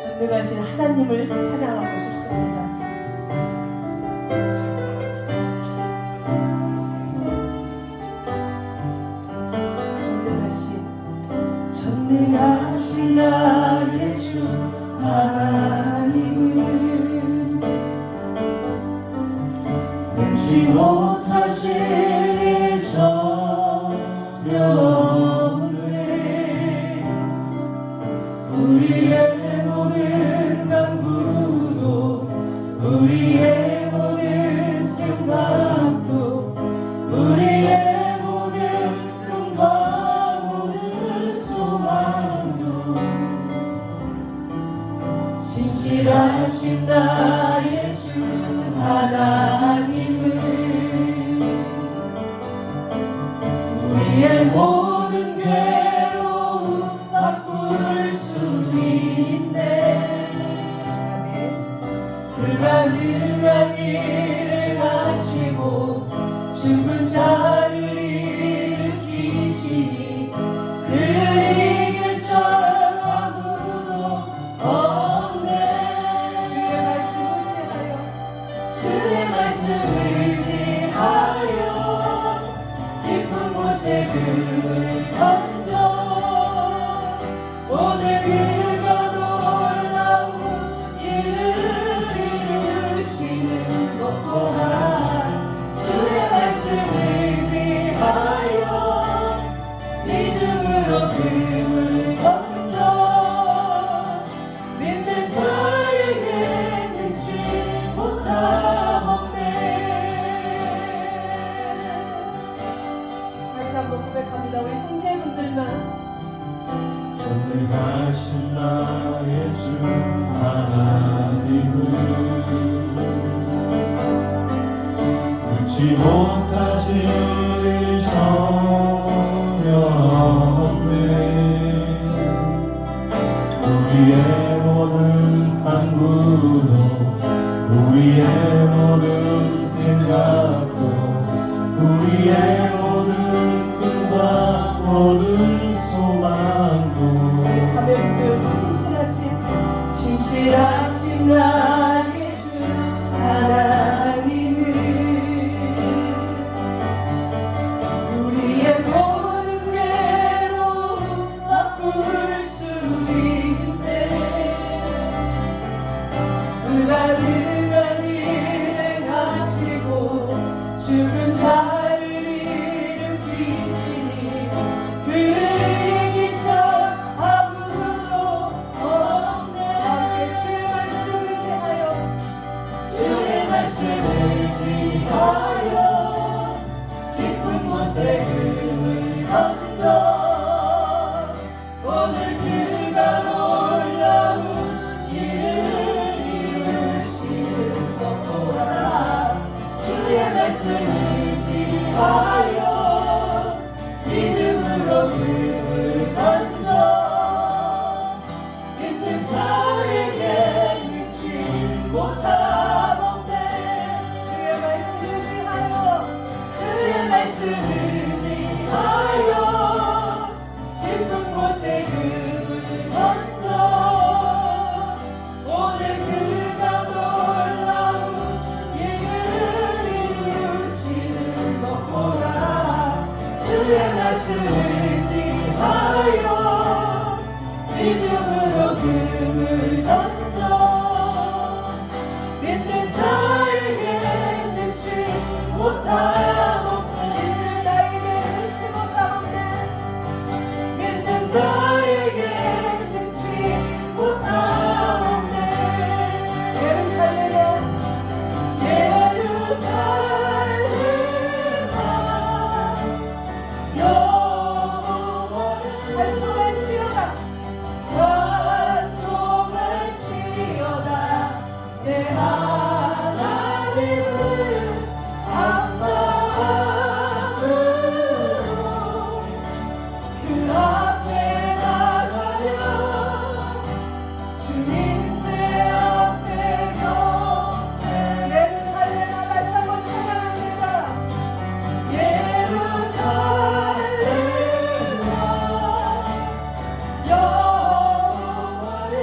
전능하신 하나님을 찬양하고 싶습니다. 전능하신 나의 주 하나님은 능치 못하실 일 전혀 없네. 우리의 모든 간구도 우리의 모든 생각도 우리의 모든 꿈과 모든 소망도 신실하신 나의 주 하나님은 우리의 모든 괴로움 바꿀 수 있네. 불가능한 일을 하시고 죽은 자를 일으키시니 그를 이길 자 아무도 없네. 주의 말씀 의지하여 깊은 곳에 금을 던져 오늘 그가 놀라운 일을 이루시는 것 보라. 주의 말씀 의지하여 믿음으로 금을 던져 믿는 자에게 능치 못하옵네. 다시 한번 고백합니다. 우리 형제분들만. 전능하신 나의 주 하나님은 능치 못하실 일 전혀 없네. 우리의 모든 간구도 우리의 모든 생각도 우리의 모든 꿈과 모든 소망도 자매분들 신실하신 나의 주 하나님은 우리의 모든 괴로움 바꿀 수 있네. 불가능한 일을 행하시고 죽은 자를 일으키시니 그를 이길 자 아무도 없네. 주의 말씀 의지하여 깊은 곳에 금을 던져 오늘 그가 놀라운 일을 이루시는 것 보라. 주의 말씀 의지하여 믿음으로 금을 던져 믿는 자에게 능치 못하옵네. 주의 말씀 의지하여 깊은 곳에 금을 던져 오늘 그가 놀라운 일을 이루시는 것 보라. 주의 말씀 의지하여 믿음으로 금을 던져 믿는 자에게 능치 못하옵네. 믿는 나에게 능치 못하옵네. 예루살렘아 여호와를 찬송할 지어다. 내 하나님을 감사함으로 그 앞에 나가려 주님제 앞에 격해. 예루살렘아 다시 한번 찬양합니다. 예루살렘아 여호와를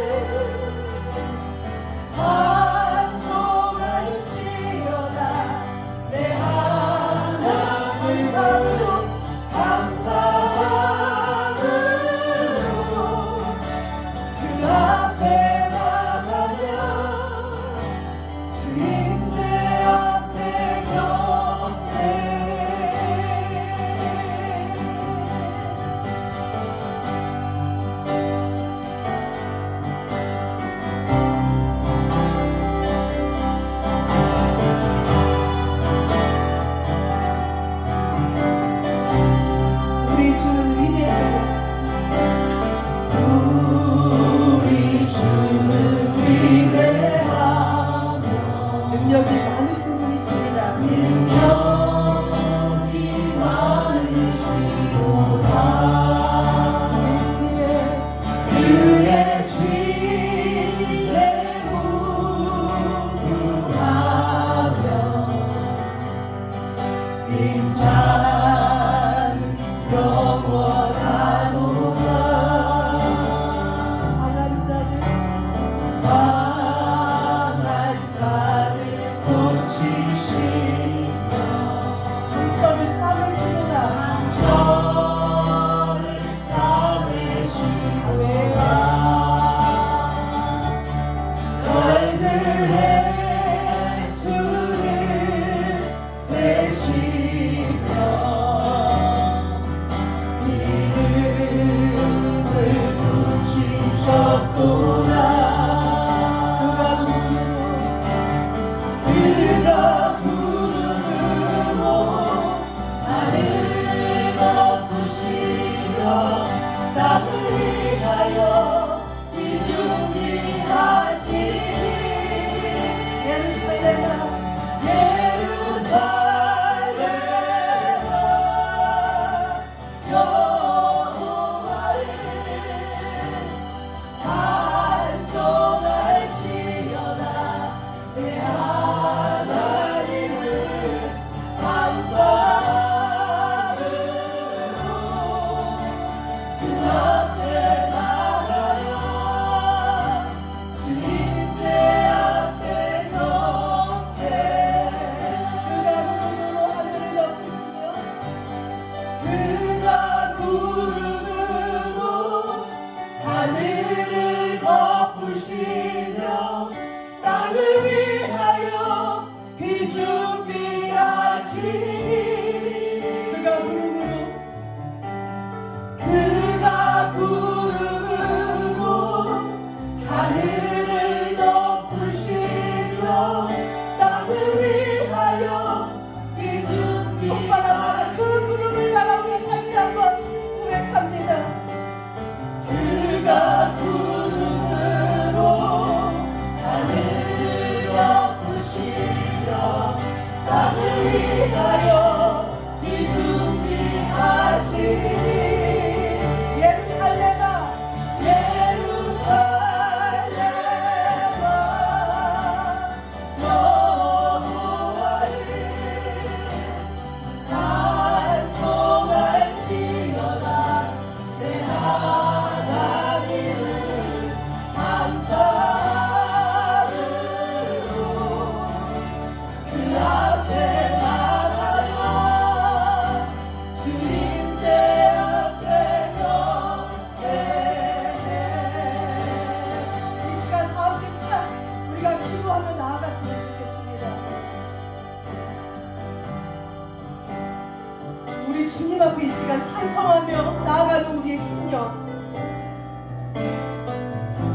주님 앞에 이 시간 찬송하며 나아가는 우리의 심령,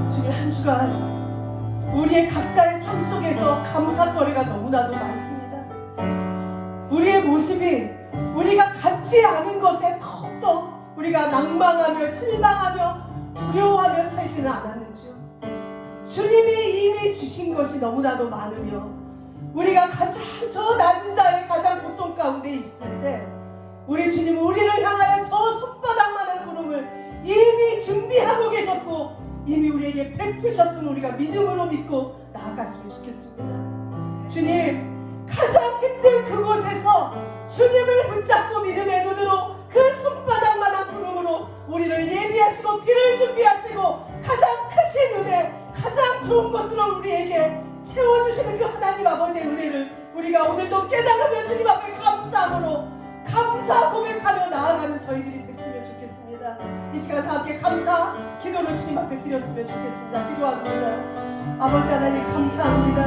주님 한 주간 우리의 각자의 삶 속에서 감사거리가 너무나도 많습니다. 우리의 모습이 우리가 갖지 않은 것에 더욱더 우리가 낭망하며 실망하며 두려워하며 살지는 않았는지요. 주님이 이미 주신 것이 너무나도 많으며 우리가 가장 저 낮은 자의 가장 고통 가운데 있을 때 우리 주님은 우리를 향하여 저 손바닥만한 구름을 이미 준비하고 계셨고 이미 우리에게 베푸셨음을 우리가 믿음으로 믿고 나아갔으면 좋겠습니다. 주님, 가장 힘든 그곳에서 주님을 붙잡고 믿음의 눈으로 그 손바닥만한 구름으로 우리를 예비하시고 피를 준비하시고 가장 크신 은혜, 가장 좋은 것들을 우리에게 채워주시는 그 하나님 아버지의 은혜를 우리가 오늘도 깨달으며 주님 앞에 감사함으로 감사 고백하며 나아가는 저희들이 됐으면 좋겠습니다. 이 시간 다 함께 감사 기도를 주님 앞에 드렸으면 좋겠습니다. 기도합니다. 아버지 하나님 감사합니다.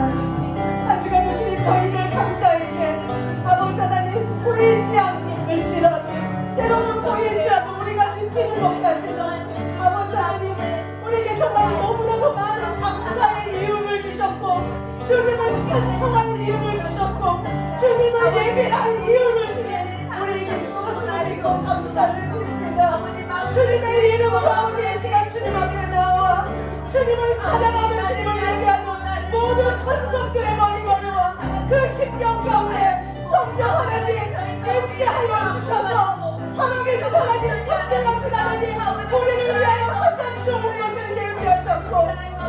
한 주간도 주님 저희들 각자에게 아버지 하나님 보이지 않을지라도 때로는 보일지라도 우리가 느끼는 것까지도 아버지 하나님 우리에게 정말 너무나도 많은 감사의 이유를 주셨고 주님을 찬송할 이유를 주셨고 주님을 예배할 이유를 주님 우리에게 주셨음을 믿고 감사를 드립니다. 주님의 이름으로 아버지의 시간 주님 앞에 나와 주님을 찬양하며 주님을 예배하는 모든 권속들의 머리머리와 그 심령 가운데 성령 하나님 임재하여 주셔서 살아계신 하나님 참되하신 하나님 우리를 위하여 가장 좋은 것을 예비하셨고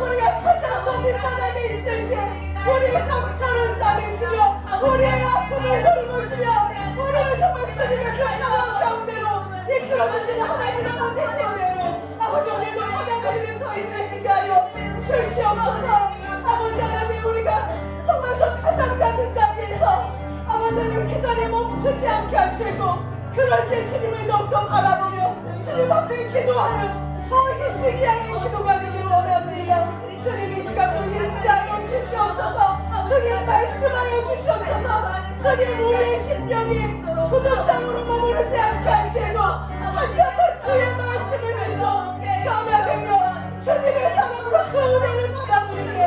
우리가 가장 저 밑바닥에 있을 때 우리의 상처를 싸매시며 우리의 아픔을 돌보시며 우리를 정말 주님의 그 평안 가운데로 이끌어주시는 하나님 아버지의 은혜로 아버지 오늘도 받아들이는 저희들에게 하여 주시옵소서. 아버지 하나님 우리가 정말 저 가장 낮은 자리에서 아버지 하나님 그 자리에 멈추지 않게 하시고 그럴 때 주님을 더욱더 바라보며 주님 앞에 기도하는 저 히스기야의 기도가 되기를 원합니다. 주님 이 시간도 인자하여 주시옵소서. 주님 말씀하여 주시옵소서. 주님 우리의 심령이 굳은 땅으로 머무르지 않게 하시고 다시 한번 주의 말씀을 듣고 변화되며 주님의 사랑으로 그 은혜를 받아들이게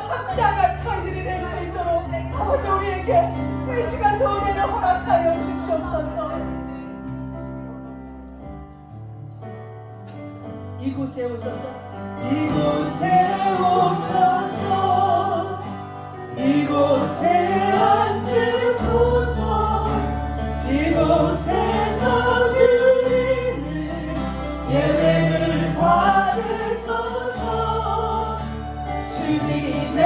합당한 저희들이 될 수 있도록 아버지 우리에게 이 시간도 은혜를 허락하여 주시옵소서. 이곳에 오셔서 이곳에 앉으소서. 이곳에서 드리는 예배를 받으소서. 주님의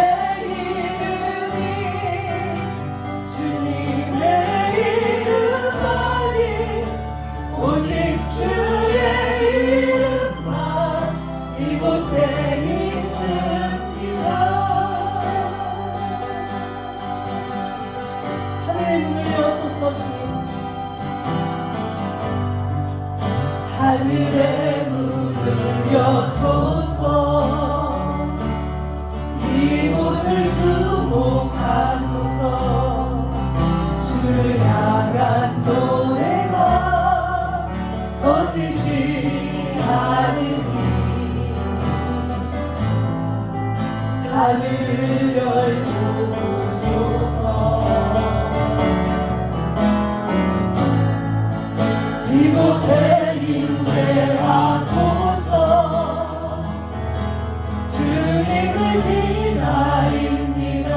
이름만이 오직 주의 이름만 이곳에 있습니다. 하늘의 문을 여소서. 주님 하늘의 문을 여소서. 이곳을 주목하소서. 주를 향한 노래가 거치지 않으니 하늘을 열고소서. 이곳에 임재하소서. 주님을 기다립니다.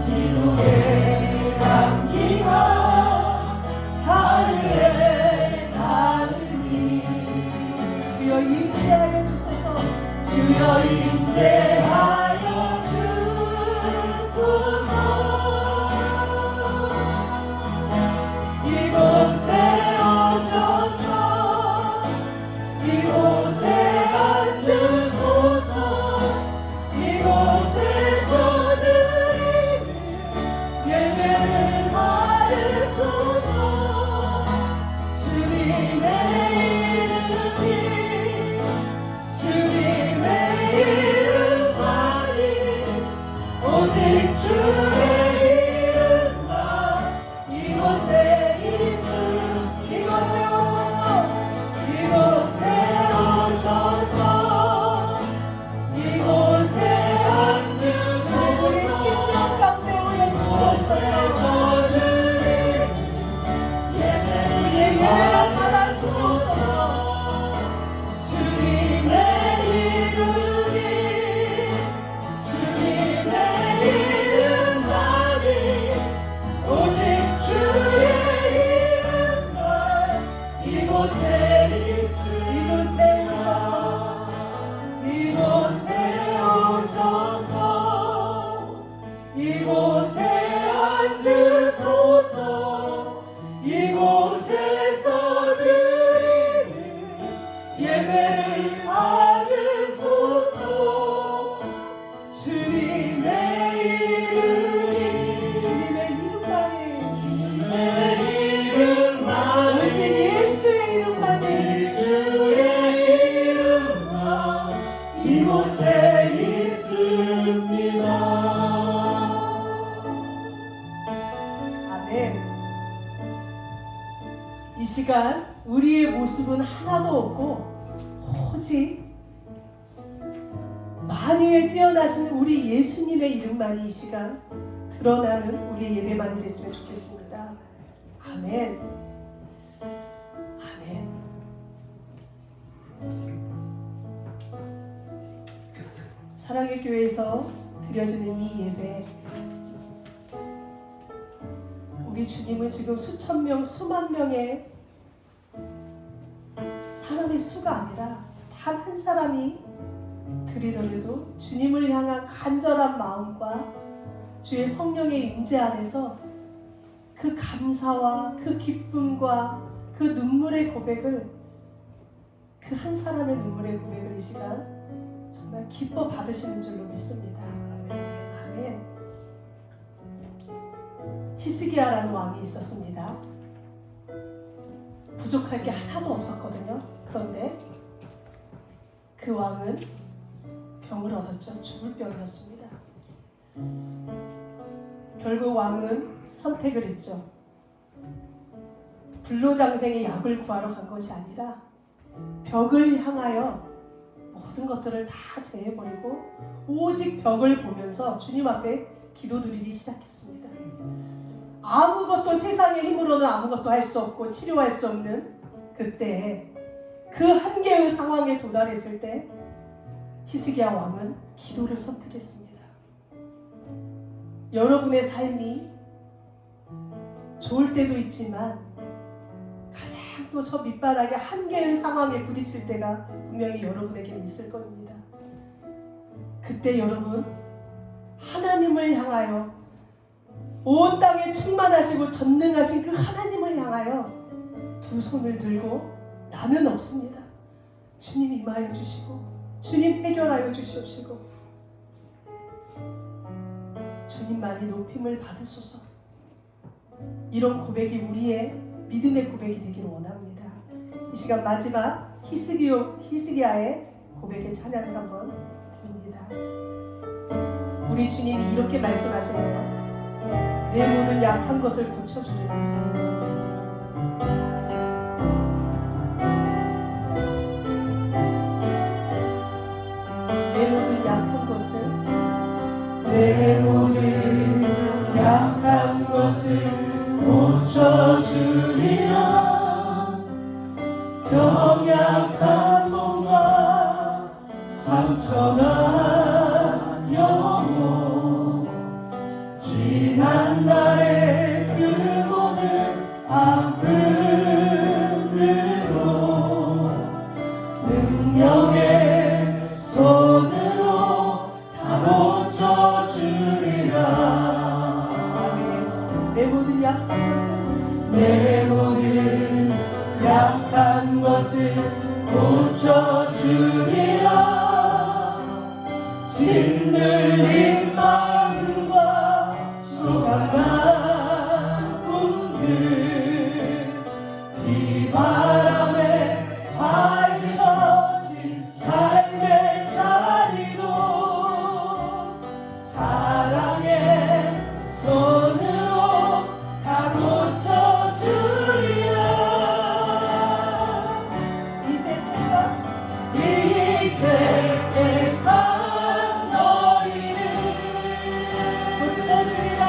기도의 감기가 하늘에 닿으니 주여 임재하여 주소서. 주여 임재하여 주소서. 이곳에 오셔서 이곳에 앉으소서. 이곳에서 드리는 예배를 받으소서. 주님의 이름이 주님의 이름만 이곳에 있습니다. 아멘. 이 시간 우리의 모습은 하나도 없고 오직 만유에 뛰어나신 우리 예수님의 이름만이 이 시간 드러나는 우리의 예배만이 됐으면 좋겠습니다. 아멘. 아멘. 사랑의 교회에서 드려지는 이 예배, 우리 주님은 지금 수천 명, 수만 명의 사람의 수가 아니라 단 한 사람이 드리더라도 주님을 향한 간절한 마음과 주의 성령의 임재 안에서 그 감사와 그 기쁨과 그 눈물의 고백을, 그 한 사람의 눈물의 고백을 이 시간 정말 기뻐 받으시는 줄로 믿습니다. 아멘. 히스기야라는 왕이 있었습니다. 부족할 게 하나도 없었거든요. 그런데 그 왕은 병을 얻었죠. 죽을 병이었습니다. 결국 왕은 선택을 했죠. 불로장생의 약을 구하러 간 것이 아니라 벽을 향하여 모든 것들을 다 제해버리고 오직 벽을 보면서 주님 앞에 기도드리기 시작했습니다. 아무것도, 세상의 힘으로는 아무것도 할 수 없고 치료할 수 없는 그때, 그 한계의 상황에 도달했을 때 히스기야 왕은 기도를 선택했습니다. 여러분의 삶이 좋을 때도 있지만 가장 또 저 밑바닥의 한계의 상황에 부딪힐 때가 분명히 여러분에게는 있을 겁니다. 그때 여러분, 하나님을 향하여, 온 땅에 충만하시고 전능하신 그 하나님을 향하여 두 손을 들고 나는 없습니다. 주님 임하여 주시고 주님 해결하여 주시옵시고 주님만이 높임을 받으소서. 이런 고백이 우리의 믿음의 고백이 되기를 원합니다. 이 시간 마지막 히스기야의 고백의 찬양을 한번 드립니다. 우리 주님이 이렇게 말씀하시네요. 내 모든 약한 것을 고쳐주리라. 내 모든 약한 것을 고쳐주리라. 병약한 몸과 상처난 영혼, 지난 날의 그 모든 아픔들도 능력의 손으로 다 고쳐주리라. 아멘. 내 모든 약한 것을, 내 모든 약한 것을 고쳐주리라. 짓눌린 마음과 조각난 꿈들, 비바람에 파헤쳐진 삶의 자리도 사랑의 손으로 다 고쳐주리라. 이제 택한 너희를 고쳐주리라.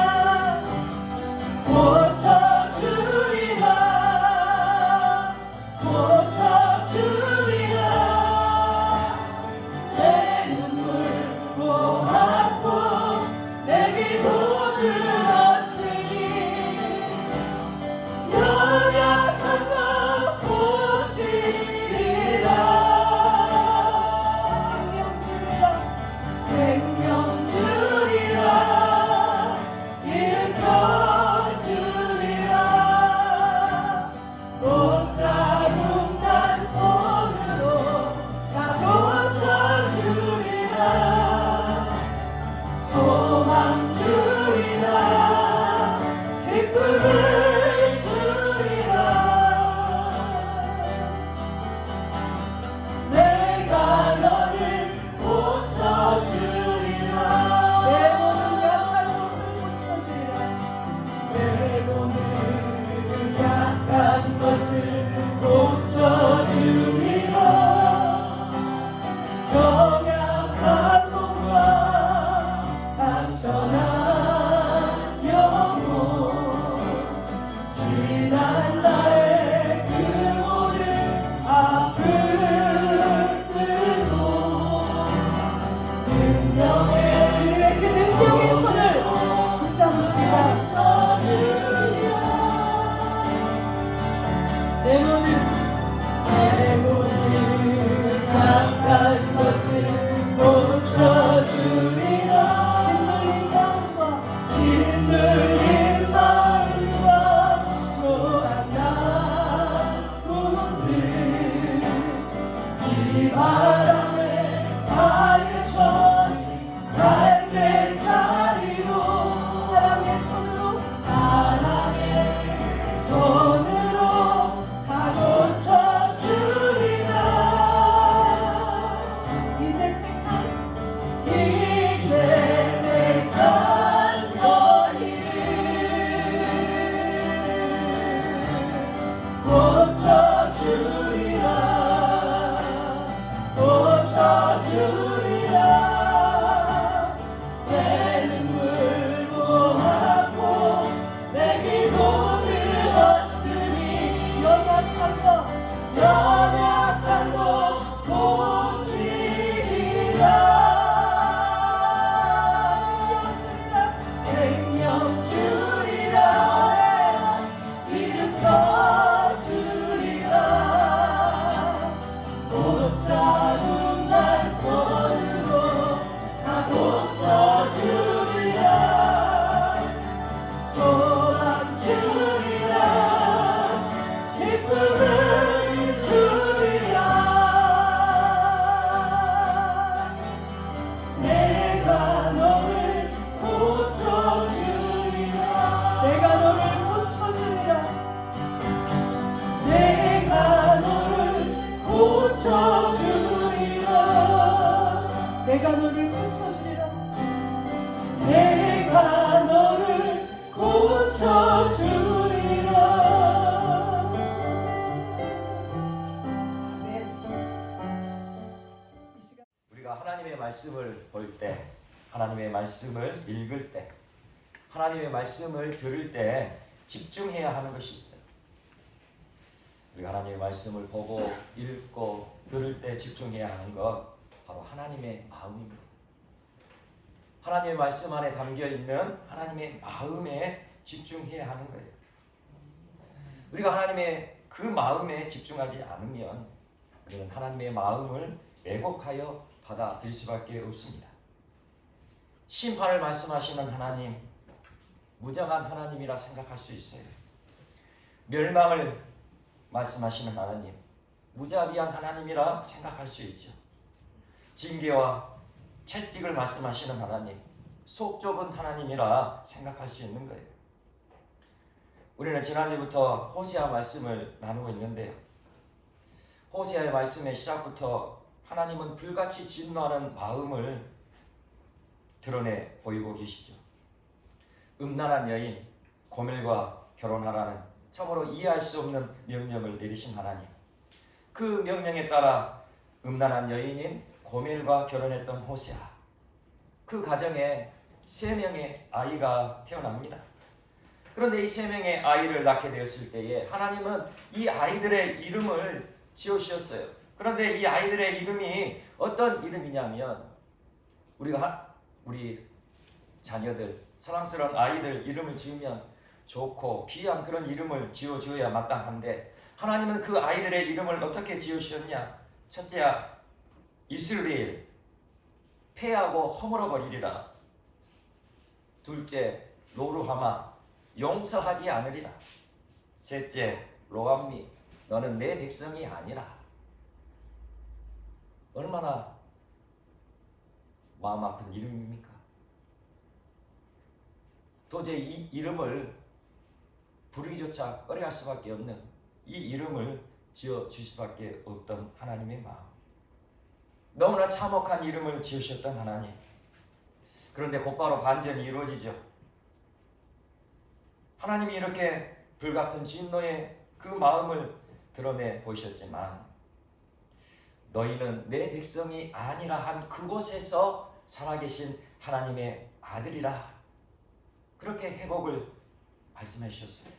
내가 너를 고쳐주리라. 내가 너를 고쳐주리라. 내가 너를 고쳐주리라. 내가 너를 고쳐주리라. 내가 너를 고쳐주리라. 아멘. 이 시간 우리가 하나님의 말씀을 볼 때, 하나님의 말씀을 읽을 때, 하나님의 말씀을 들을 때 집중해야 하는 것이 있어요. 우리가 하나님의 말씀을 보고 읽고 들을 때 집중해야 하는 것, 바로 하나님의 마음입니다. 하나님의 말씀 안에 담겨 있는 하나님의 마음에 집중해야 하는 거예요. 우리가 하나님의 그 마음에 집중하지 않으면 우리는 하나님의 마음을 왜곡하여 받아들일 수밖에 없습니다. 심판을 말씀하시는 하나님, 무정한 하나님이라 생각할 수 있어요. 멸망을 말씀하시는 하나님, 무자비한 하나님이라 생각할 수 있죠. 징계와 채찍을 말씀하시는 하나님, 속 좁은 하나님이라 생각할 수 있는 거예요. 우리는 지난주부터 호세아 말씀을 나누고 있는데요. 호세아의 말씀의 시작부터 하나님은 불같이 진노하는 마음을 드러내 보이고 계시죠. 음란한 여인 고멜과 결혼하라는 참으로 이해할 수 없는 명령을 내리신 하나님. 그 명령에 따라 음란한 여인인 고멜과 결혼했던 호세아. 그 가정에 3명의 아이가 태어납니다. 그런데 이 3명의 아이를 낳게 되었을 때에 하나님은 이 아이들의 이름을 지어주셨어요. 그런데 이 아이들의 이름이 어떤 이름이냐면 우리 자녀들, 사랑스러운 아이들 이름을 지으면 좋고 귀한 그런 이름을 지어줘야 마땅한데 하나님은 그 아이들의 이름을 어떻게 지으셨냐? 첫째야 이스라엘, 패하고 허물어버리리라. 둘째 로루하마, 용서하지 않으리라. 셋째 로암미, 너는 내 백성이 아니라. 얼마나 마음 아픈 이름입니까? 도저히 이 이름을 부르기조차 꺼려할 수밖에 없는 이 이름을 지어줄 수밖에 없던 하나님의 마음. 너무나 참혹한 이름을 지으셨던 하나님. 그런데 곧바로 반전이 이루어지죠. 하나님이 이렇게 불같은 진노의 그 마음을 드러내 보이셨지만 너희는 내 백성이 아니라 한 그곳에서 살아계신 하나님의 아들이라. 그렇게 회복을 말씀해 주셨어요.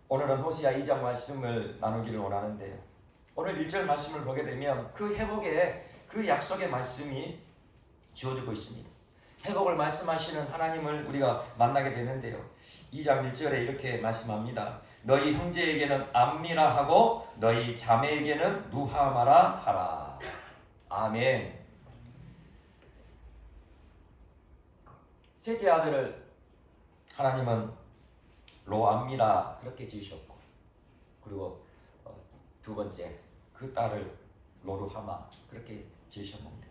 오늘은 호세아 2장 말씀을 나누기를 원하는데요. 오늘 1절 말씀을 보게 되면 그 회복의 그 약속의 말씀이 주어지고 있습니다. 회복을 말씀하시는 하나님을 우리가 만나게 되는데요. 2장 1절에 이렇게 말씀합니다. 너희 형제에게는 암미라 하고 너희 자매에게는 누하마라 하라. 아멘. 셋째 아들을 하나님은 로암미라 그렇게 지으셨고, 그리고 두 번째 그 딸을 로루하마 그렇게 지으셨는데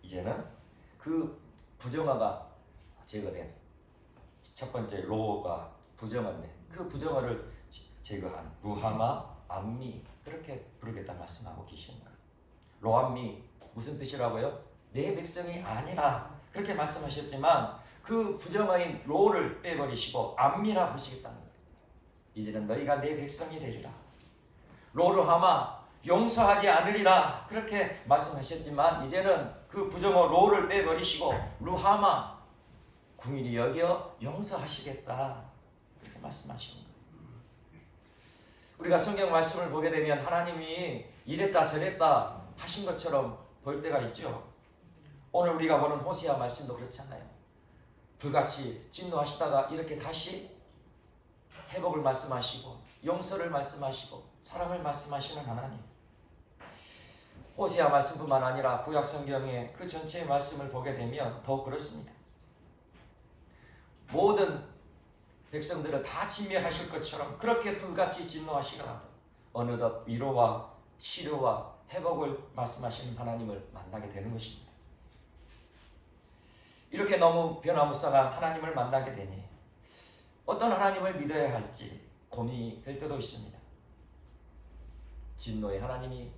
이제는 그 부정어가 제거된 첫 번째 로가 부정어인데 그 부정어를 제거한 루하마, 암미 그렇게 부르겠다 말씀하고 계십니다. 로암미 무슨 뜻이라고요? 내 백성이 아니라 그렇게 말씀하셨지만 그 부정어인 로를 빼버리시고 암미라 부르시겠다는 거예요. 이제는 너희가 내 백성이 되리라. 로루하마 용서하지 않으리라 그렇게 말씀하셨지만 이제는 그 부정어 로를 빼버리시고 루하마 궁일이 여겨 용서하시겠다 그렇게 말씀하시는 거예요. 우리가 성경 말씀을 보게 되면 하나님이 이랬다 저랬다 하신 것처럼 볼 때가 있죠. 오늘 우리가 보는 호세아 말씀도 그렇잖아요. 불같이 진노하시다가 이렇게 다시 회복을 말씀하시고 용서를 말씀하시고 사랑을 말씀하시는 하나님. 호세아 말씀뿐만 아니라 구약 성경의 그 전체의 말씀을 보게 되면 더욱 그렇습니다. 모든 백성들을 다 진멸하실 것처럼 그렇게 불같이 진노하시더라도 어느덧 위로와 치료와 회복을 말씀하시는 하나님을 만나게 되는 것입니다. 이렇게 너무 변화무쌍한 하나님을 만나게 되니 어떤 하나님을 믿어야 할지 고민이 될 때도 있습니다. 진노의 하나님이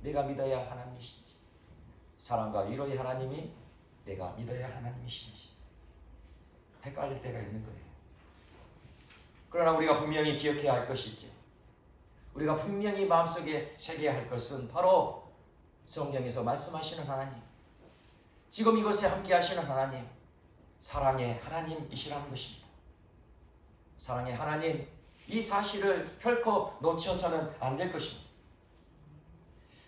내가 믿어야 할 하나님이신지, 사랑과 위로의 하나님이 내가 믿어야 할 하나님이신지 헷갈릴 때가 있는 거예요. 그러나 우리가 분명히 기억해야 할 것이죠. 우리가 분명히 마음속에 새겨야 할 것은 바로 성경에서 말씀하시는 하나님, 지금 이곳에 함께 하시는 하나님, 사랑의 하나님이시라는 것입니다. 사랑의 하나님, 이 사실을 결코 놓쳐서는 안 될 것입니다.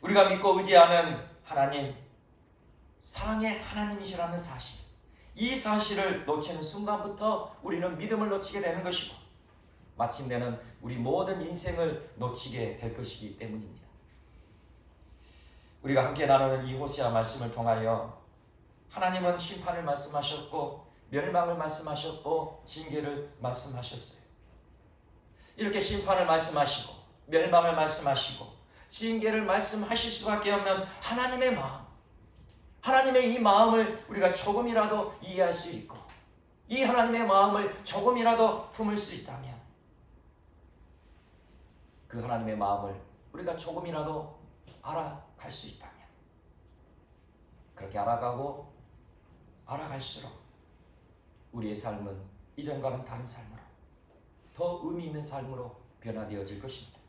우리가 믿고 의지하는 하나님, 사랑의 하나님이시라는 사실, 이 사실을 놓치는 순간부터 우리는 믿음을 놓치게 되는 것이고 마침내는 우리 모든 인생을 놓치게 될 것이기 때문입니다. 우리가 함께 나누는 이 호세아 말씀을 통하여 하나님은 심판을 말씀하셨고 멸망을 말씀하셨고 징계를 말씀하셨어요. 이렇게 심판을 말씀하시고 멸망을 말씀하시고 징계를 말씀하실 수밖에 없는 하나님의 마음, 하나님의 이 마음을 우리가 조금이라도 이해할 수 있고 이 하나님의 마음을 조금이라도 품을 수 있다면 그 하나님의 마음을 우리가 조금이라도 알아갈 수 있다면 그렇게 알아가고 알아갈수록 우리의 삶은 이전과는 다른 삶으로 더 의미 있는 삶으로 변화되어질 것입니다.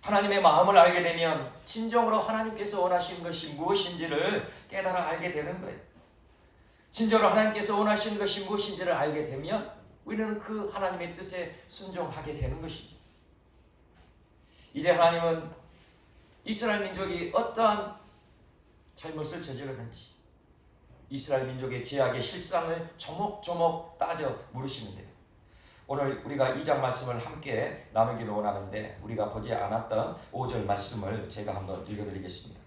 하나님의 마음을 알게 되면 진정으로 하나님께서 원하시는 것이 무엇인지를 깨달아 알게 되는 거예요. 진정으로 하나님께서 원하시는 것이 무엇인지를 알게 되면 우리는 그 하나님의 뜻에 순종하게 되는 것이죠. 이제 하나님은 이스라엘 민족이 어떠한 잘못을 저질렀는지 이스라엘 민족의 죄악의 실상을 조목조목 따져 물으시는데요. 오늘 우리가 2장 말씀을 함께 나누기를 원하는데 우리가 보지 않았던 5절 말씀을 제가 한번 읽어드리겠습니다.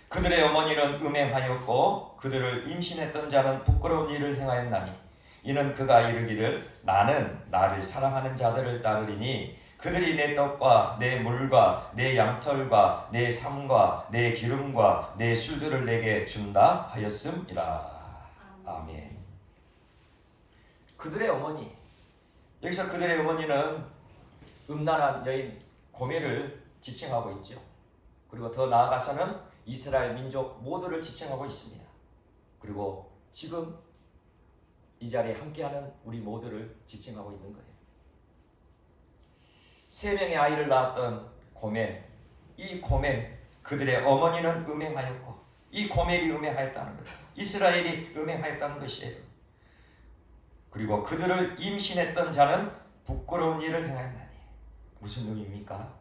그들의 어머니는 음행하였고 그들을 임신했던 자는 부끄러운 일을 행하였나니 이는 그가 이르기를 나는 나를 사랑하는 자들을 따르리니 그들이 내 떡과 내 물과 내 양털과 내 삶과 내 기름과 내 술들을 내게 준다 하였음이라. 아멘. 그들의 어머니, 여기서 그들의 어머니는 음란한 여인 고멜을 지칭하고 있죠. 그리고 더 나아가서는 이스라엘 민족 모두를 지칭하고 있습니다. 그리고 지금 이 자리에 함께하는 우리 모두를 지칭하고 있는 거예요. 3명의 아이를 낳았던 고멜, 이 고멜, 그들의 어머니는 음행하였고 이 고멜이 음행하였다는 거예요. 이스라엘이 음행하였다는 것이에요. 그리고 그들을 임신했던 자는 부끄러운 일을 행하였나니 무슨 의미입니까?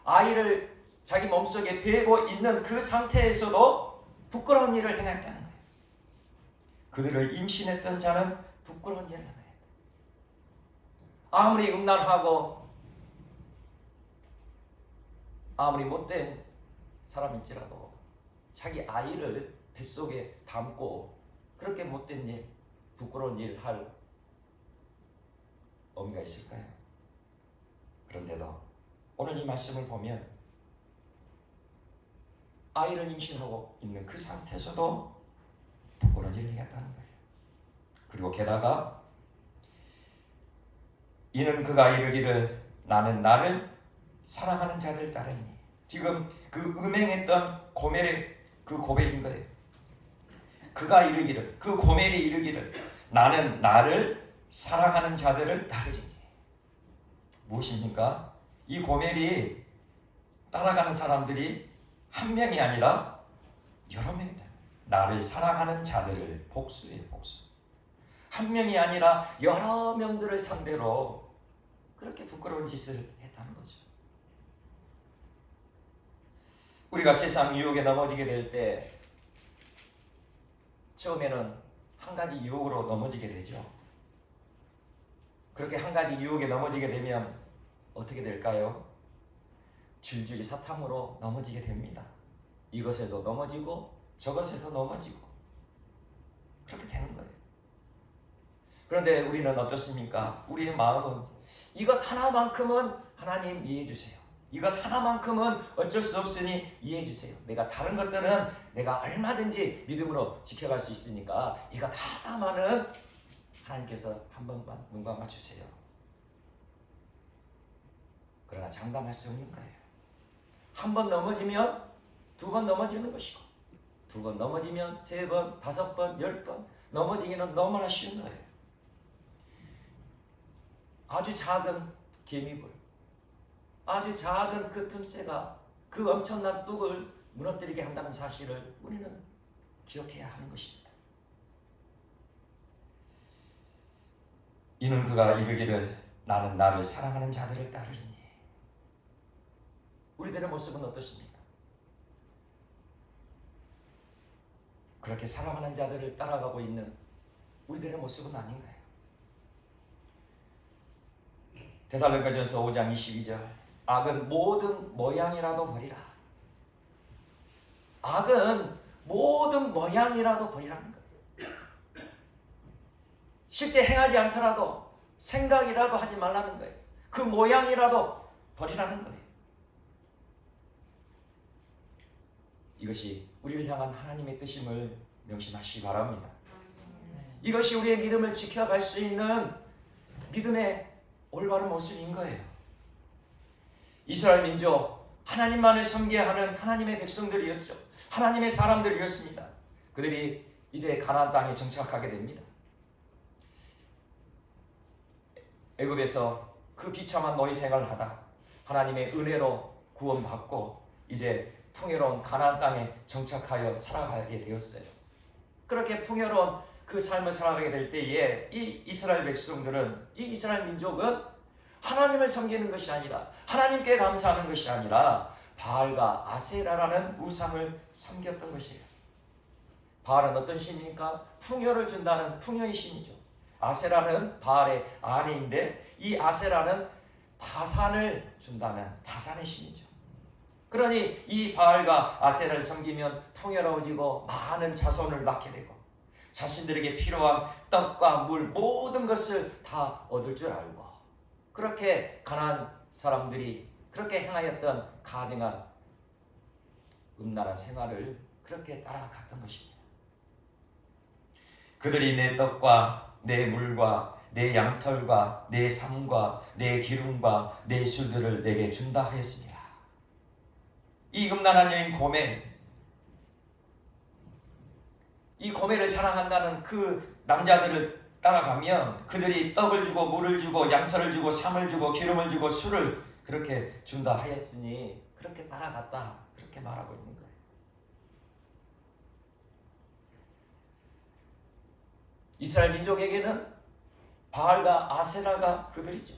아이를 자기 몸속에 베고 있는 그 상태에서도 부끄러운 일을 행하였다는 거예요. 그들을 임신했던 자는 부끄러운 일을 행하였다. 아무리 음란하고 아무리 못된 사람일지라도 자기 아이를 뱃속에 담고 그렇게 못된 일, 부끄러운 일 할 의미가 있을까요? 그런데도 오늘 이 말씀을 보면 아이를 임신하고 있는 그 상태에서도 부끄러운 일을 해야겠다는 거예요. 그리고 게다가 이는 그가 이르기를 나는 나를 사랑하는 자들 따르니 지금 그 음행했던 고멜의 그 고백인 거예요. 그가 이르기를, 그 고멜이 이르기를 나는 나를 사랑하는 자들을 따르리니 무엇입니까? 이 고멜이 따라가는 사람들이 한 명이 아니라 여러 명이다. 나를 사랑하는 자들을 복수예요, 복수. 한 명이 아니라 여러 명들을 상대로 그렇게 부끄러운 짓을 했다는 거죠. 우리가 세상 유혹에 넘어지게 될 때 처음에는 한 가지 유혹으로 넘어지게 되죠. 그렇게 한 가지 유혹에 넘어지게 되면 어떻게 될까요? 줄줄이 사탕으로 넘어지게 됩니다. 이것에서 넘어지고 저것에서 넘어지고 그렇게 되는 거예요. 그런데 우리는 어떻습니까? 우리의 마음은 이것 하나만큼은 하나님 이해해 주세요. 이것 하나만큼은 어쩔 수 없으니 이해해 주세요. 내가 다른 것들은 내가 얼마든지 믿음으로 지켜갈 수 있으니까 이것 하나만은 하나님께서 한 번만 눈 감아 주세요. 그러나 장담할 수 없는 거예요. 한 번 넘어지면 두 번 넘어지는 것이고, 두 번 넘어지면 세 번, 다섯 번, 10번 넘어지기는 너무나 쉬운 거예요. 아주 작은 개미불, 아주 작은 그 틈새가 그 엄청난 뚝을 무너뜨리게 한다는 사실을 우리는 기억해야 하는 것입니다. 이는 그가 이르기를 나는 나를 사랑하는 자들을 따르리니. 우리들의 모습은 어떻습니까? 그렇게 사랑하는 자들을 따라가고 있는 우리들의 모습은 아닌가요? 데살로니가전서 5장 22절 악은 모든 모양이라도 버리라. 악은 모든 모양이라도 버리라는 거예요. 실제 행하지 않더라도 생각이라도 하지 말라는 거예요. 그 모양이라도 버리라는 거예요. 이것이 우리를 향한 하나님의 뜻임을 명심하시기 바랍니다. 이것이 우리의 믿음을 지켜갈 수 있는 믿음의 올바른 모습인 거예요. 이스라엘 민족, 하나님만을 섬겨야 하는 하나님의 백성들이었죠. 하나님의 사람들이었습니다. 그들이 이제 가나안 땅에 정착하게 됩니다. 애굽에서 그 비참한 노예 생활을 하다 하나님의 은혜로 구원받고 이제 풍요로운 가나안 땅에 정착하여 살아가게 되었어요. 그렇게 풍요로운 그 삶을 살아가게 될 때에 이 이스라엘 백성들은, 이 이스라엘 민족은 하나님을 섬기는 것이 아니라, 하나님께 감사하는 것이 아니라 바알과 아세라라는 우상을 섬겼던 것이에요. 바알은 어떤 신입니까? 풍요를 준다는 풍요의 신이죠. 아세라는 바알의 아내인데 이 아세라는 다산을 준다는 다산의 신이죠. 그러니 이 바알과 아세라를 섬기면 풍요로워지고 많은 자손을 낳게 되고 자신들에게 필요한 떡과 물 모든 것을 다 얻을 줄 알고, 그렇게 가나안 사람들이 그렇게 행하였던 가증한 음란한 생활을 그렇게 따라갔던 것입니다. 그들이 내 떡과 내 물과 내 양털과 내 삶과 내 기름과 내 술들을 내게 준다 하였습니다. 이 음란한 여인 고멜, 이 고멜을 사랑한다는 그 남자들을 따라가면 그들이 떡을 주고 물을 주고 양털을 주고 삶을 주고 기름을 주고 술을 그렇게 준다 하였으니 그렇게 따라갔다, 그렇게 말하고 있는 거예요. 이스라엘 민족에게는 바알과 아세라가 그들이죠.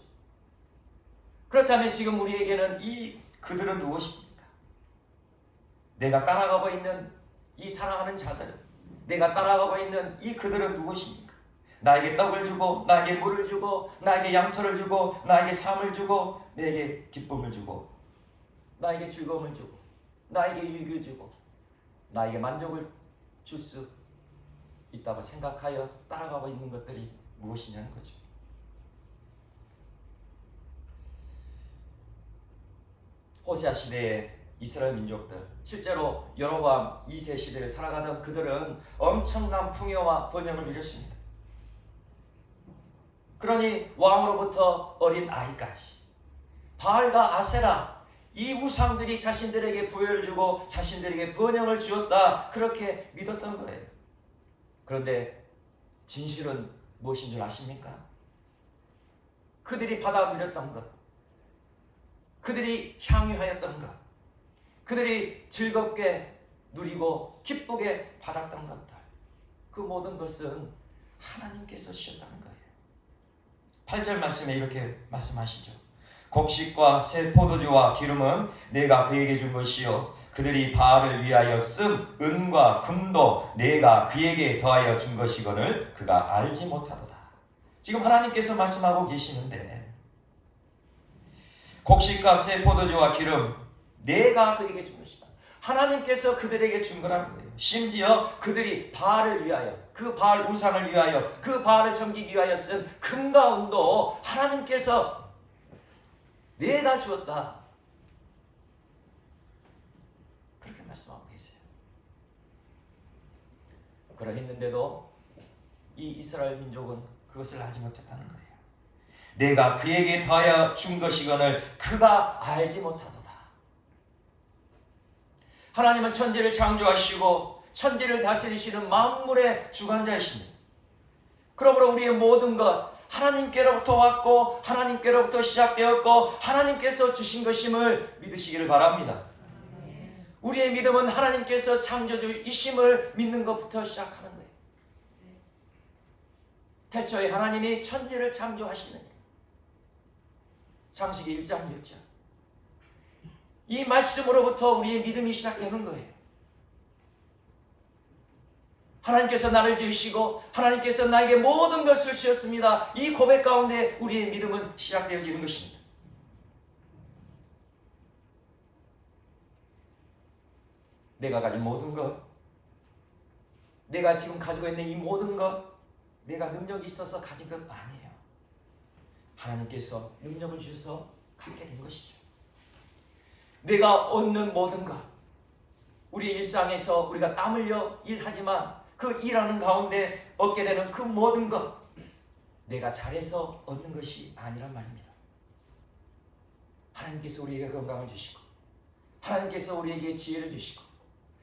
그렇다면 지금 우리에게는 이 그들은 무엇입니까? 내가 따라가고 있는 이 사랑하는 자들, 내가 따라가고 있는 이 그들은 무엇입니까? 나에게 떡을 주고 나에게 물을 주고 나에게 양털을 주고 나에게 삶을 주고 내게 기쁨을 주고 나에게 즐거움을 주고 나에게 유익을 주고 나에게 만족을 줄 수 있다고 생각하여 따라가고 있는 것들이 무엇이냐는 거죠. 호세아 시대의 이스라엘 민족들, 실제로 여로보암 2세 시대를 살아가던 그들은 엄청난 풍요와 번영을 누렸습니다. 그러니 왕으로부터 어린 아이까지 바알과 아세라, 이 우상들이 자신들에게 부여를 주고 자신들에게 번영을 주었다, 그렇게 믿었던 거예요. 그런데 진실은 무엇인 줄 아십니까? 그들이 받아 누렸던 것, 그들이 향유하였던 것, 그들이 즐겁게 누리고 기쁘게 받았던 것들, 그 모든 것은 하나님께서 주셨다는 거예요. 8절 말씀에 이렇게 말씀하시죠. 곡식과 새 포도주와 기름은 내가 그에게 준 것이요 그들이 바알을 위하여 쓴 은과 금도 내가 그에게 더하여 준 것이거늘 그가 알지 못하도다. 지금 하나님께서 말씀하고 계시는데 곡식과 새 포도주와 기름 내가 그에게 준 것이다. 하나님께서 그들에게 준 거라는 거예요. 심지어 그들이 바알을 위하여, 그 바알 우상을 위하여, 그 바알을 섬기기 위하여 쓴 금과 은도 하나님께서 내가 주었다. 그러했는데도 이 이스라엘 민족은 그것을 알지 못했다는 거예요. 내가 그에게 더하여 준 것이거늘 그가 알지 못하도다. 하나님은 천지를 창조하시고 천지를 다스리시는 만물의 주관자이십니다. 그러므로 우리의 모든 것 하나님께로부터 왔고 하나님께로부터 시작되었고 하나님께서 주신 것임을 믿으시기를 바랍니다. 우리의 믿음은 하나님께서 창조주이심을 믿는 것부터 시작하는 거예요. 태초에 하나님이 천지를 창조하시느니 창세기 1장 1절. 이 말씀으로부터 우리의 믿음이 시작되는 거예요. 하나님께서 나를 지으시고 하나님께서 나에게 모든 것을 주셨습니다. 이 고백 가운데 우리의 믿음은 시작되어지는 것입니다. 내가 가진 모든 것, 내가 지금 가지고 있는 이 모든 것, 내가 능력이 있어서 가진 것 아니에요. 하나님께서 능력을 주셔서 갖게 된 것이죠. 내가 얻는 모든 것, 우리 일상에서 우리가 땀 흘려 일하지만 그 일하는 가운데 얻게 되는 그 모든 것, 내가 잘해서 얻는 것이 아니란 말입니다. 하나님께서 우리에게 건강을 주시고 하나님께서 우리에게 지혜를 주시고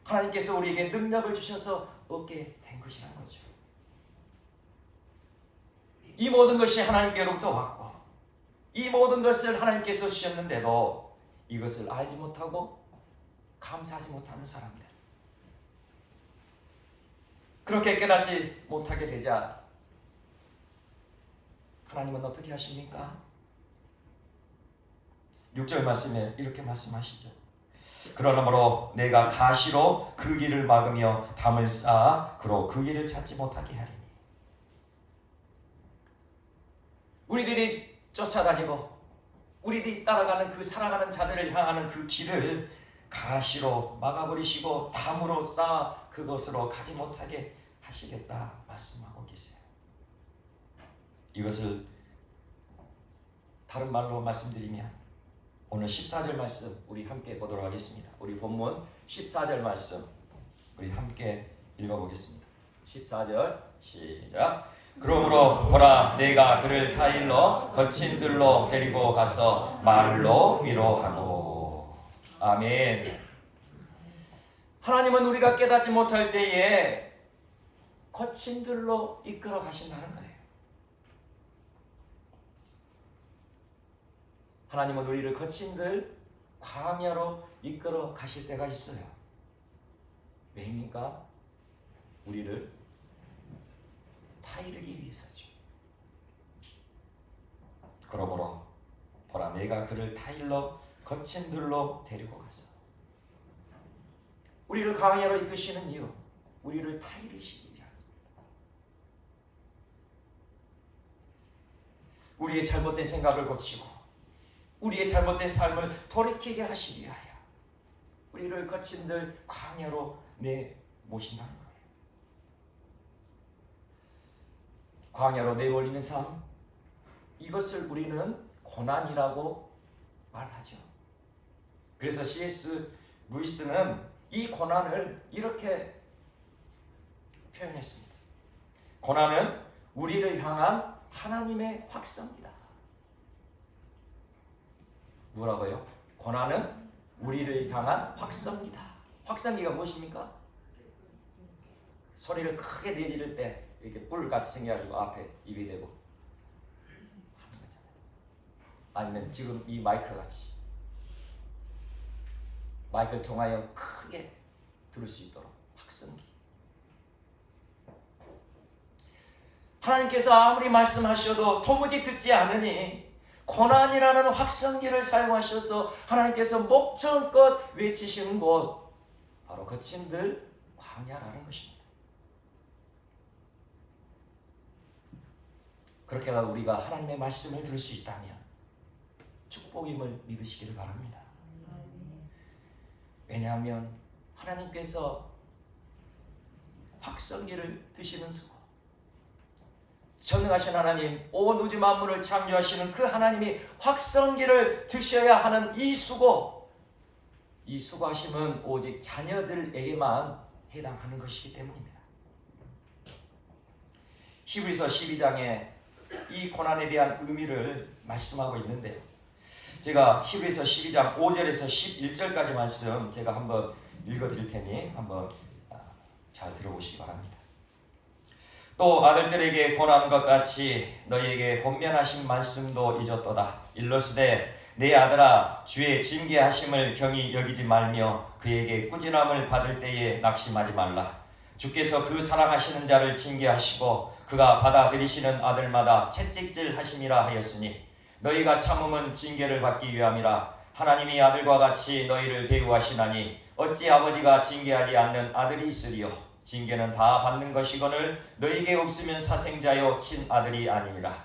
하나님께서 우리에게 능력을 주셔서 얻게 된 것이라는 거죠. 이 모든 것이 하나님께로부터 왔고 이 모든 것을 하나님께서 주셨는데도 이것을 알지 못하고 감사하지 못하는 사람들, 그렇게 깨닫지 못하게 되자 하나님은 어떻게 하십니까? 6절 말씀에 이렇게 말씀하시죠. 그러므로 내가 가시로 그 길을 막으며 담을 쌓아 그로 그 길을 찾지 못하게 하리니. 우리들이 쫓아다니고 우리들이 따라가는 그 살아가는 자들을 향하는 그 길을 가시로 막아버리시고 담으로 쌓아 그것으로 가지 못하게 하시겠다 말씀하고 계세요. 이것을 다른 말로 말씀드리면 오늘 14절 말씀 우리 함께 보도록 하겠습니다. 우리 본문 14절 말씀 우리 함께 읽어보겠습니다. 14절 시작. 그러므로 보라 내가 그를 타일러 거친 들로 데리고 가서 말로 위로하고. 아멘. 하나님은 우리가 깨닫지 못할 때에 거친 들로 이끌어 가신다는 거예요. 하나님은 우리를 거친 들 광야로 이끌어 가실 때가 있어요. 왜입니까? 우리를 타이르기 위해서죠. 그러므로 보라 내가 그를 타일러 거친 들로 데리고 가서 우리를 광야로 이끄시는 이유, 우리를 타이르시기 위함입니다. 우리의 잘못된 생각을 고치고 우리의 잘못된 삶을 돌이키게 하시기 위하여 우리를 거친 들 광야로 내모신다는 거예요. 광야로 내몰리는 삶, 이것을 우리는 고난이라고 말하죠. 그래서 C.S. 루이스는 이 고난을 이렇게 표현했습니다. 고난은 우리를 향한 하나님의 확성이다. 뭐라고요? 고난은 우리를 향한 확성기다. 확성기가 무엇입니까? 소리를 크게 내지를 때 이렇게 불같이 생겨가지고 앞에 입이 대고 하는 거잖아요. 아니면 지금 이 마이크 같이 마이크를 통하여 크게 들을 수 있도록 확성기. 하나님께서 아무리 말씀하셔도 도무지 듣지 않으니 고난이라는 확성기를 사용하셔서 하나님께서 목청껏 외치시는 곳, 바로 거친 들 광야라는 것입니다. 그렇게 우리가 하나님의 말씀을 들을 수 있다면 축복임을 믿으시기를 바랍니다. 왜냐하면 하나님께서 확성기를 드시는 수고, 전능하신 하나님, 온 우주 만물을 창조하시는 그 하나님이 확성기를 드셔야 하는 이 수고, 이 수고하심은 오직 자녀들에게만 해당하는 것이기 때문입니다. 히브리서 12장에 이 고난에 대한 의미를 말씀하고 있는데요. 제가 히브리서 12장 5절에서 11절까지 말씀 제가 한번 읽어드릴 테니 한번 잘 들어보시기 바랍니다. 또 아들들에게 권하는 것 같이 너희에게 권면하신 말씀도 잊었도다. 일러스되 내 아들아 주의 징계하심을 경히 여기지 말며 그에게 꾸지람을 받을 때에 낙심하지 말라. 주께서 그 사랑하시는 자를 징계하시고 그가 받아들이시는 아들마다 채찍질 하심이라 하였으니 너희가 참음은 징계를 받기 위함이라. 하나님이 아들과 같이 너희를 대우하시나니 어찌 아버지가 징계하지 않는 아들이 있으리요. 징계는 다 받는 것이거늘 너희에게 없으면 사생자요 친아들이 아니니라.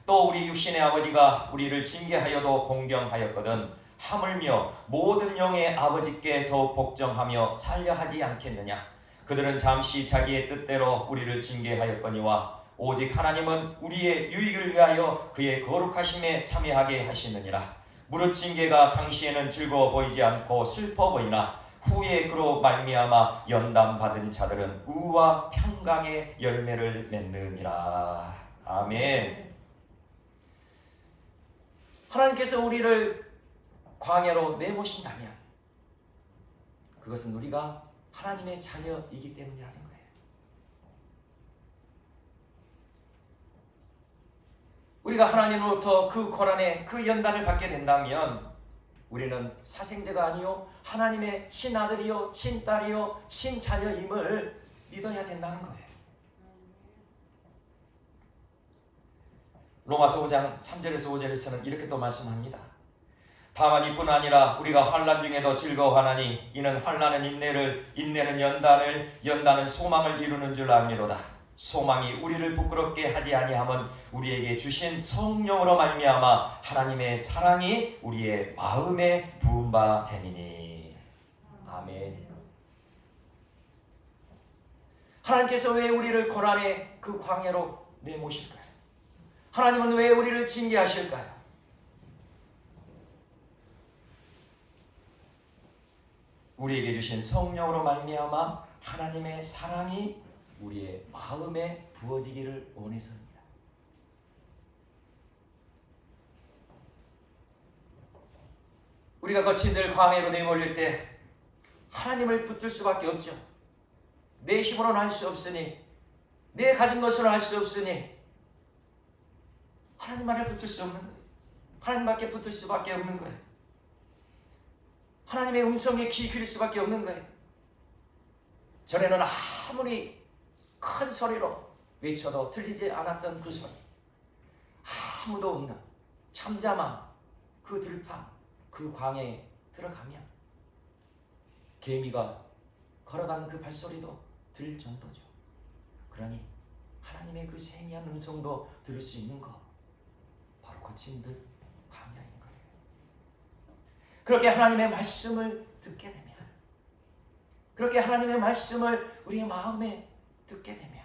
또 우리 육신의 아버지가 우리를 징계하여도 공경하였거든 하물며 모든 영의 아버지께 더욱 복종하며 살려 하지 않겠느냐. 그들은 잠시 자기의 뜻대로 우리를 징계하였거니와 오직 하나님은 우리의 유익을 위하여 그의 거룩하심에 참여하게 하시느니라. 무릇 징계가 당시에는 즐거워 보이지 않고 슬퍼 보이나 후에 그로 말미암아 연단받은 자들은 의와 평강의 열매를 맺느니라. 아멘. 하나님께서 우리를 광야로 내모신다면 그것은 우리가 하나님의 자녀이기 때문이라는 거예요. 우리가 하나님으로부터 그 고난의 그 연단을 받게 된다면 우리는 사생자가 아니요 하나님의 친아들이요 친딸이요 친자녀임을 믿어야 된다는 거예요. 로마서 5장 3절에서 5절에서는 이렇게 또 말씀합니다. 다만 이뿐 아니라 우리가 환난 중에도 즐거워하나니 이는 환난은 인내를, 인내는 연단을, 연단은 소망을 이루는 줄 알미로다. 소망이 우리를 부끄럽게 하지 아니함은 우리에게 주신 성령으로 말미암아 하나님의 사랑이 우리의 마음에 부은 바 됨이니. 아멘. 하나님께서 왜 우리를 고난의 그 광야로 내모실까요? 하나님은 왜 우리를 징계하실까요? 우리에게 주신 성령으로 말미암아 하나님의 사랑이 우리의 마음에 부어지기를 원해서입니다. 우리가 거친들 광야로 내몰릴 때 하나님을 붙들 수밖에 없죠. 내 힘으로는 할 수 없으니, 내 가진 것으로는 할 수 없으니 하나님만을 붙들 수 없는 거예요. 하나님밖에 붙들 수밖에 없는 거예요. 하나님의 음성에 귀 기울일 수밖에 없는 거예요. 전에는 아무리 큰 소리로 외쳐도 들리지 않았던 그 소리, 아무도 없는 잠잠한 그 들판, 그 광야에 들어가면 개미가 걸어가는 그 발소리도 들릴 정도죠. 그러니 하나님의 그 세미한 음성도 들을 수 있는 것, 바로 거친들 광야인 거예요. 그렇게 하나님의 말씀을 듣게 되면, 그렇게 하나님의 말씀을 우리의 마음에 듣게 되면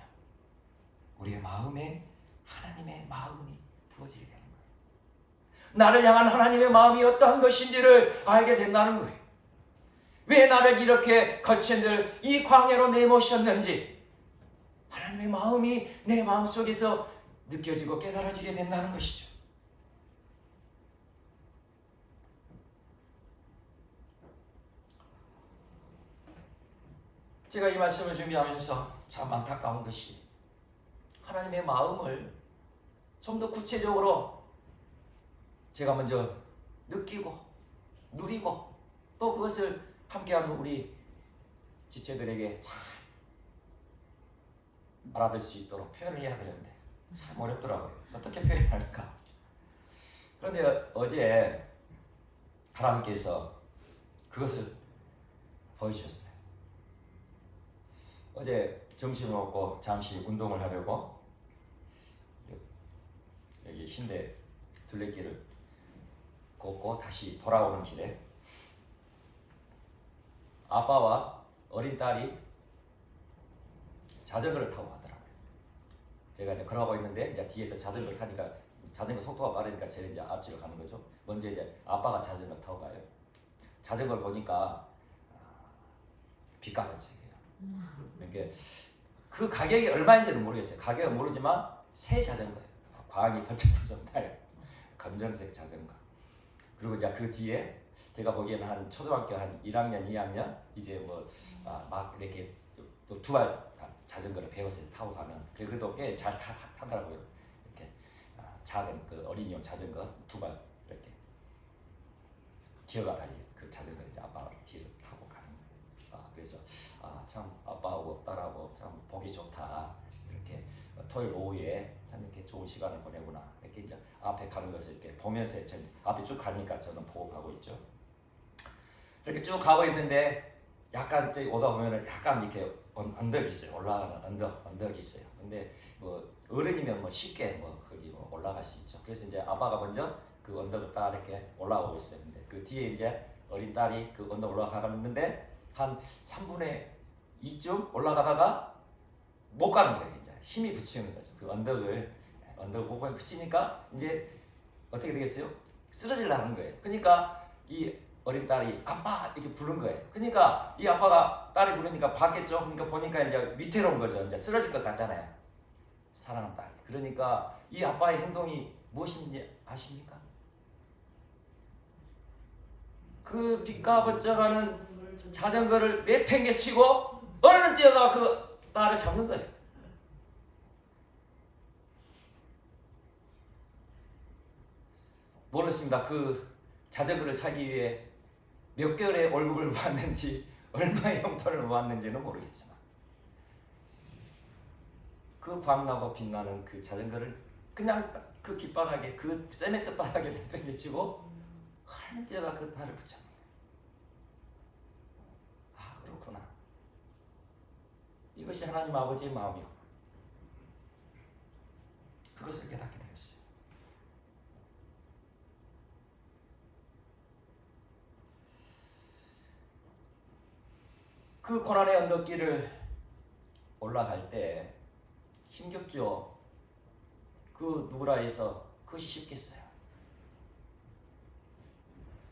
우리의 마음에 하나님의 마음이 부어지게 되는 거예요. 나를 향한 하나님의 마음이 어떠한 것인지를 알게 된다는 거예요. 왜 나를 이렇게 거친들 이 광야로 내모셨는지 하나님의 마음이 내 마음속에서 느껴지고 깨달아지게 된다는 것이죠. 제가 이 말씀을 준비하면서 참 안타까운 것이 하나님의 마음을 좀 더 구체적으로 제가 먼저 느끼고 누리고 또 그것을 함께하는 우리 지체들에게 잘 알아들 수 있도록 표현을 해야 되는데 참 어렵더라고요. 어떻게 표현할까? 그런데 어제 하나님께서 그것을 보여주셨어요. 어제 점심을 먹고 잠시 운동을 하려고 여기 신대 둘레길을 걷고 다시 돌아오는 길에 아빠와 어린 딸이 자전거를 타고 가더라고요. 제가 이제 걸어가고 있는데 이제 뒤에서 자전거를 타니까 자전거 속도가 빠르니까 제가 이제 앞뒤로 가는 거죠. 먼저 이제 아빠가 자전거 타고 가요. 자전거를 보니까 빗가면증이에요. 이렇게 그 가격이 얼마인지는 모르겠어요. 가격은 모르지만 새 자전거예요. 광이 번쩍번쩍 나요. 검정색 자전거. 그리고 이제 그 뒤에 제가 보기에는 한 초등학교 한 1학년, 2학년 이제 막 이렇게 두발 자전거를 배워서 타고 가는. 그래도 꽤 잘 타더라고요. 이렇게 작은 그 어린이용 자전거 두발 이렇게 기어가 달린 그 자전거 이제 아빠가 뒤를 타고 가는 거예요. 그래서 참 아빠하고 딸하고 참 보기 좋다. 이렇게 토요일 오후에 참 이렇게 좋은 시간을 보내구나. 이렇게 이제 앞에 가는 것을 이렇게 보면서 앞에 쭉 가니까 저는 보고 가고 있죠. 이렇게 쭉 가고 있는데 약간 오다 보면은 약간 이렇게 언덕이 있어요. 올라가는 언덕이 있어요. 근데 어른이면 쉽게 거기 올라갈 수 있죠. 그래서 이제 아빠가 먼저 그 언덕을 따라 이렇게 올라오고 있어요. 근데 그 뒤에 이제 어린 딸이 그 언덕 올라가는데 한 3분의 2쯤 올라가다가 못 가는 거예요. 이제 힘이 붙이는 거죠. 그 언덕을 목에 붙이니까 이제 어떻게 되겠어요? 쓰러지려는 거예요. 그러니까 이 어린 딸이 아빠 이렇게 부른 거예요. 그러니까 이 아빠가 딸이 부르니까 봤겠죠. 그러니까 보니까 이제 위태로운 거죠. 이제 쓰러질 것 같잖아요. 사랑하는 딸이. 그러니까 이 아빠의 행동이 무엇인지 아십니까? 그 빗가 번쩍하는 자전거를 내팽개치고 얼른 뛰어가 그 딸을 잡는 거예요. 모르겠습니다. 그 자전거를 사기 위해 몇 개월의 월급을 모았는지 얼마의 용돈을 모았는지는 모르겠지만 그 광나고 빛나는 그 자전거를 그냥 그 깃바닥에 그 세멘트 바닥에 내팽개치고 얼른 뛰어가 그 딸을 붙잡는 거예요. 그렇구나. 이것이 하나님 아버지의 마음이고 그것을 깨닫게 되었어요. 그 고난의 언덕길을 올라갈 때 힘겹죠. 그 누구라해서 그것이 쉽겠어요.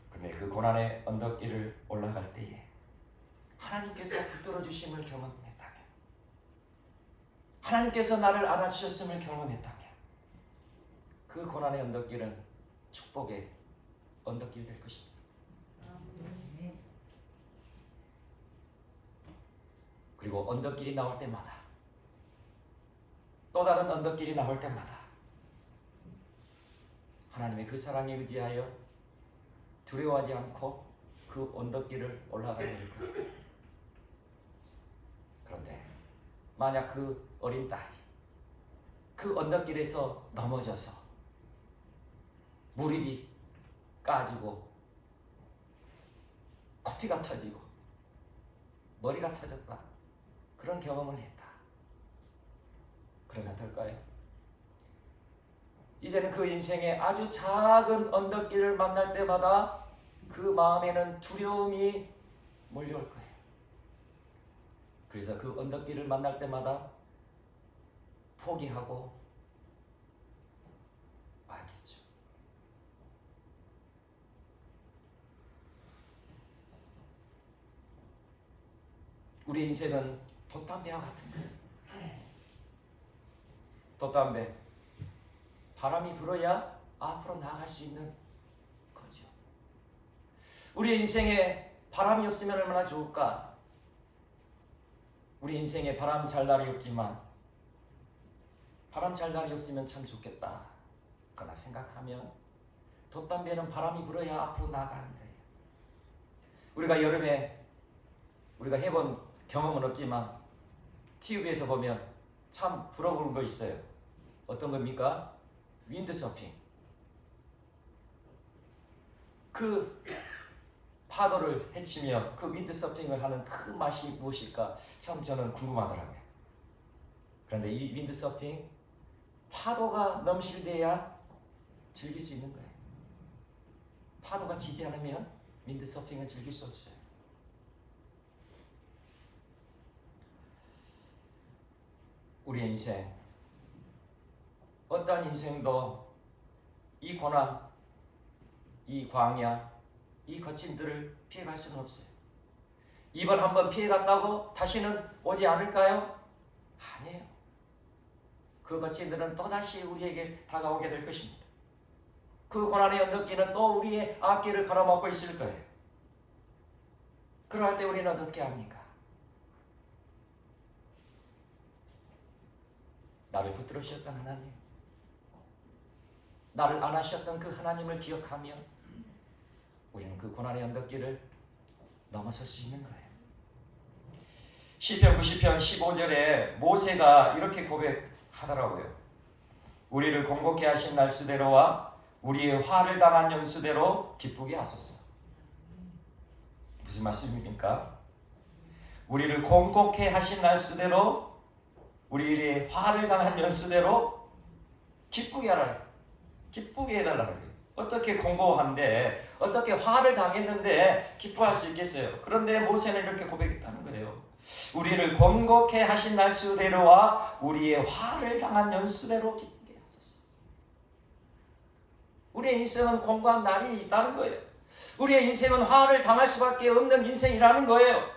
근데 그 고난의 언덕길을 올라갈 때에 하나님께서 붙들어 주심을 경험했다면, 하나님께서 나를 안아주셨음을 경험했다면 그 고난의 언덕길은 축복의 언덕길이 될 것입니다. 그리고 언덕길이 나올 때마다, 또 다른 언덕길이 나올 때마다 하나님의 그 사랑에 의지하여 두려워하지 않고 그 언덕길을 올라가는 거예요. 그런데 만약 그 어린 딸이 그 언덕길에서 넘어져서 무릎이 까지고 코피가 터지고 머리가 터졌다, 그런 경험을 했다. 그러면 어떨까요? 이제는 그 인생의 아주 작은 언덕길을 만날 때마다 그 마음에는 두려움이 몰려올 거예요. 그래서 그 언덕길을 만날 때마다 포기하고 말겠죠. 우리 인생은 돛담배와 같은 거예요. 돛담배, 바람이 불어야 앞으로 나아갈 수 있는 거죠. 우리 인생에 바람이 없으면 얼마나 좋을까? 우리 인생에 바람 잘 날이 없지만 바람 잘 날이 없으면 참 좋겠다, 그러나 생각하면 돛담배는 바람이 불어야 앞으로 나아가는 거예요. 우리가 여름에 우리가 해본 경험은 없지만 TV에서 보면 참 부러운 거 있어요. 어떤 겁니까? 윈드서핑. 그 파도를 헤치며 그 윈드서핑을 하는 그 맛이 무엇일까? 참 저는 궁금하더라고요. 그런데 이 윈드서핑, 파도가 넘실대야 즐길 수 있는 거예요. 파도가 치지 않으면 윈드서핑을 즐길 수 없어요. 우리의 인생, 어떠한 인생도 이 고난, 이 광야, 이 거침들을 피해갈 수는 없어요. 이번 한번 피해갔다고 다시는 오지 않을까요? 아니에요. 그것이 늘은 또다시 우리에게 다가오게 될 것입니다. 그 고난의 언덕길은 또 우리의 앞길을 가로막고 있을 거예요. 그럴 때 우리는 어떻게 합니까? 나를 붙들으셨던 하나님, 나를 안아주셨던 그 하나님을 기억하며 우리는 그 고난의 언덕길을 넘어설 수 있는 거예요. 시편 90편 15절에 모세가 이렇게 고백하더라고요. 우리를 공곡케 하신 날수대로와 우리의 화를 당한 연수대로 기쁘게 하소서. 무슨 말씀입니까? 우리를 공곡케 하신 날수대로 우리의 화를 당한 연수대로 기쁘게 하라. 기쁘게 해달라는 거예요. 어떻게 공고한데 어떻게 화를 당했는데 기뻐할 수 있겠어요? 그런데 모세는 이렇게 고백했다는 거예요. 우리를 공곡케 하신 날수대로와 우리의 화를 당한 연수대로 기쁘게 하소서. 우리의 인생은 공고한 날이 있다는 거예요. 우리의 인생은 화를 당할 수밖에 없는 인생이라는 거예요.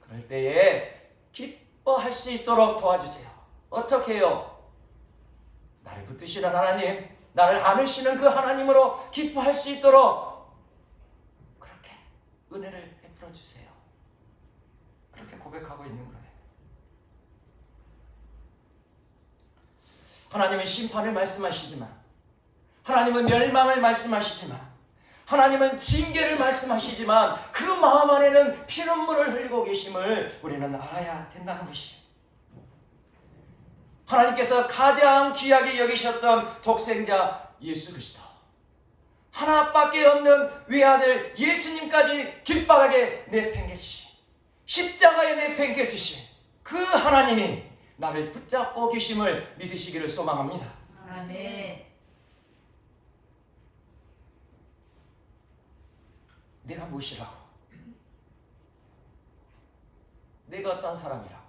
그럴 때에 기뻐할 수 있도록 도와주세요. 어떻게 해요? 나를 붙드시는 하나님, 나를 안으시는 그 하나님으로 기뻐할 수 있도록 그렇게 은혜를 베풀어 주세요. 그렇게 고백하고 있는 거예요. 하나님은 심판을 말씀하시지만, 하나님은 멸망을 말씀하시지만, 하나님은 징계를 말씀하시지만 그 마음 안에는 피눈물을 흘리고 계심을 우리는 알아야 된다는 것이에요. 하나님께서 가장 귀하게 여기셨던 독생자 예수 그리스도, 하나밖에 없는 외아들 예수님까지 길바닥에 내팽개주신, 십자가에 내팽개주신 그 하나님이 나를 붙잡고 계심을 믿으시기를 소망합니다. 아멘. 내가 무엇이라고? 내가 어떤 사람이라고?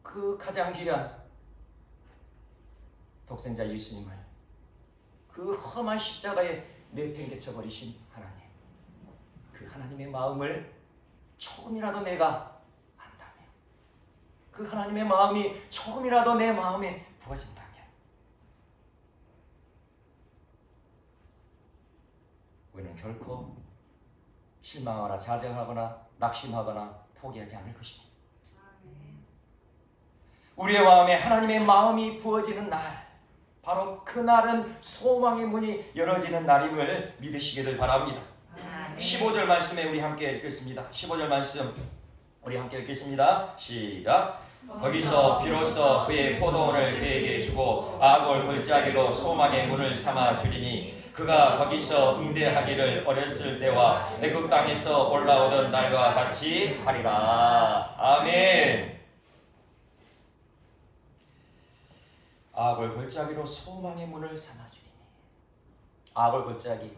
그 가장 귀한 독생자 예수님을 그 험한 십자가에 내팽개쳐 버리신 하나님, 그 하나님의 마음을 조금이라도 내가 안다면, 그 하나님의 마음이 조금이라도 내 마음에 부어진다면 우리는 결코 실망하거나 좌절하거나 낙심하거나 포기하지 않을 것입니다. 우리의 마음에 하나님의 마음이 부어지는 날, 바로 그날은 소망의 문이 열어지는 날임을 믿으시기를 바랍니다. 15절 말씀에 우리 함께 읽겠습니다. 15절 말씀 우리 함께 읽겠습니다. 시작. 거기서 비로소 그의 포도원을 그에게 주고 아골 골짜기로 소망의 문을 삼아 주리니 그가 거기서 응대하기를 어렸을 때와 애굽 땅에서 올라오던 날과 같이 하리라. 아멘. 아골 골짜기로 소망의 문을 삼아주리니, 아골 골짜기,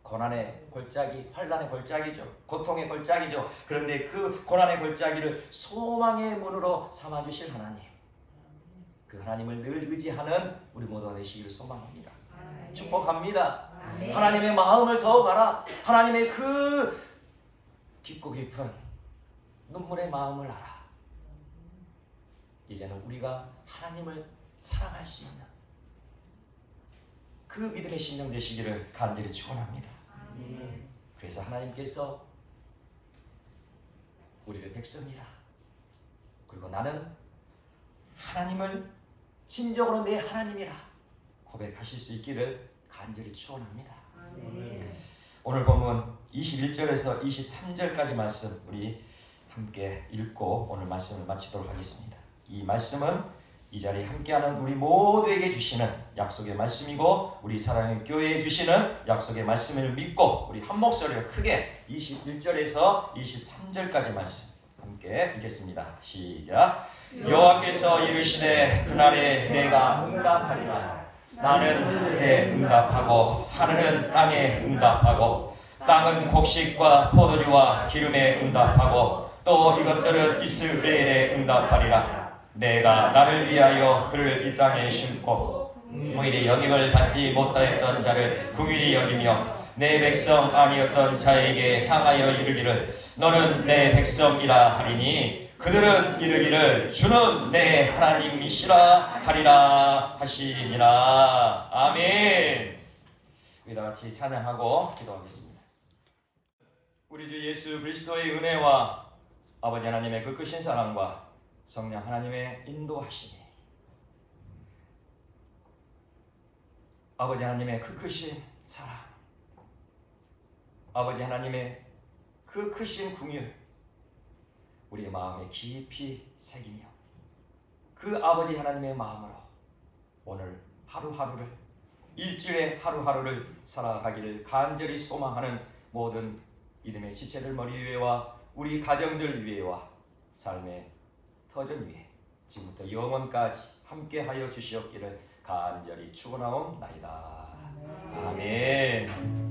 고난의 골짜기, 환난의 골짜기죠. 고통의 골짜기죠. 그런데 그 고난의 골짜기를 소망의 문으로 삼아주실 하나님, 그 하나님을 늘 의지하는 우리 모두가 되시기를 소망합니다. 축복합니다. 하나님의 마음을 더욱 알아. 하나님의 그 깊고 깊은 눈물의 마음을 알아. 이제는 우리가 하나님을 사랑할 수 있는 그 믿음의 심령 되시기를 간절히 축원합니다. 그래서 하나님께서 우리를 백성이라, 그리고 나는 하나님을 진정으로 내 하나님이라 고백하실 수 있기를 간절히 축원합니다. 오늘 본문 21절에서 23절까지 말씀 우리 함께 읽고 오늘 말씀을 마치도록 하겠습니다. 이 말씀은 이 자리에 함께하는 우리 모두에게 주시는 약속의 말씀이고, 우리 사랑의 교회에 주시는 약속의 말씀을 믿고 우리 한 목소리로 크게 21절에서 23절까지 말씀 함께 읽겠습니다. 시작. 여호와께서 이르시되 그날에 내가 응답하리라. 나는 하늘에 응답하고 하늘은 땅에 응답하고 땅은 곡식과 포도주와 기름에 응답하고 또 이것들은 이스라엘에 응답하리라. 내가 나를 위하여 그를 이 땅에 심고 의리 여김을 받지 못하였던 자를 긍휼히 여기며 내 백성 아니었던 자에게 향하여 이르기를 너는 내 백성이라 하리니 그들은 이르기를 주는 내 하나님이시라 하리라 하시니라. 아멘. 우리 다 같이 찬양하고 기도하겠습니다. 우리 주 예수 그리스도의 은혜와 아버지 하나님의 그 크신 사랑과 성령 하나님의 인도하심이, 아버지 하나님의 그 크신 사랑, 아버지 하나님의 그 크신 긍휼 우리의 마음에 깊이 새기며 그 아버지 하나님의 마음으로 오늘 하루하루를, 일주일의 하루하루를 살아가기를 간절히 소망하는 모든 이름의 지체들 머리 위에와 우리 가정들 위에와 삶의 터전 위에 지금부터 영원까지 함께하여 주시옵기를 간절히 축원하옵나이다. 아멘.